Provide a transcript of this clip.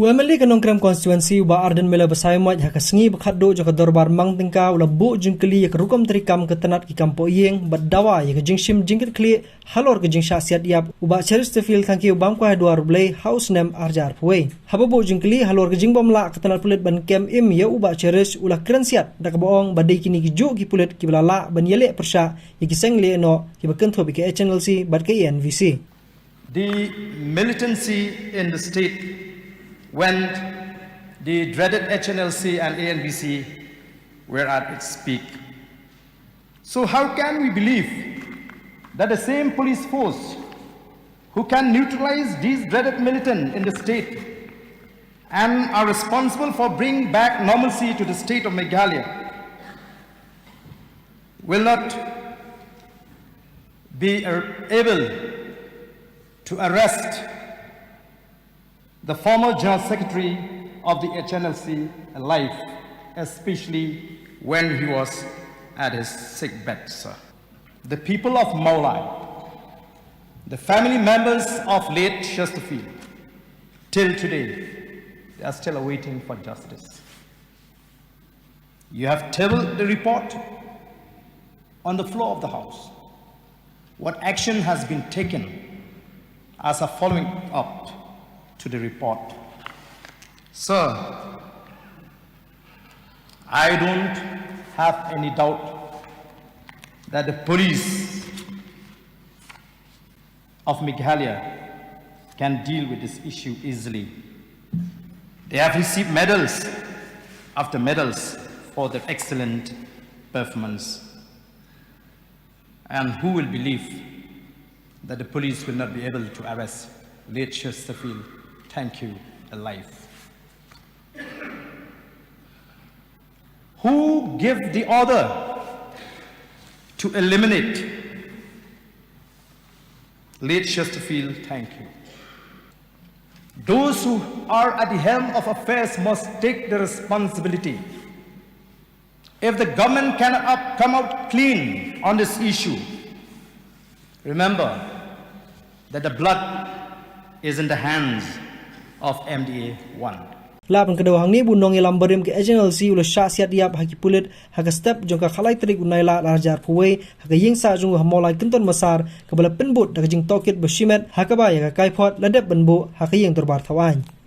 Uameli kanongkram konstituensi uba Ardent mela basai moj hakasengi bakhado jaka dorbar mang tingka ula bu Jingkitkhlieh ke rukam terikam ke tenat ki kampo yeng badawa ya ke Shim Jingkitkhlieh halor ke Jingshah Siat yap uba Cherish tefil thanki ubam kwa duar blay house name arjar puwe hababu Jingkitkhlieh halor ke jingbom la ke tenat pulit ban kem im ya uba Cherish ula keren Siat dak boong badai kini ki ju ki pulit ki belala ban yele persha ya ki sengle no ki bakentho bi ke HNLC bad ke NVC. The militancy in the state when the dreaded HNLC and ANVC were at its peak. So how can we believe that the same police force who can neutralize these dreaded militants in the state and are responsible for bringing back normalcy to the state of Meghalaya will not be able to arrest the former General Secretary of the HNLC alive, especially when he was at his sick bed, sir. The people of Maulai, the family members of late Chesterfield, till today, they are still awaiting for justice. You have tabled the report on the floor of the House. What action has been taken as a following up to the report? Sir, I don't have any doubt that the police of Meghalaya can deal with this issue easily. They have received medals after medals for their excellent performance. And who will believe that the police will not be able to arrest late Chesterfield? Thank you, alive. Who gave the order to eliminate late Chesterfield? Thank you. Those who are at the helm of affairs must take the responsibility. If the government cannot come out clean on this issue, remember that the blood is in the hands of MDA-1. Lapan kedua hang ni bunong ilam berim ke HNLC ula Shah Siat yap haki pulit haka step jongka khalai terik unai la larjar puwe haka Jingshah junggu hamolai kenton masar kabala penbut haka jing tokit bershimet haka ba ya kai pot ladep benbu haka yang terbar thawan.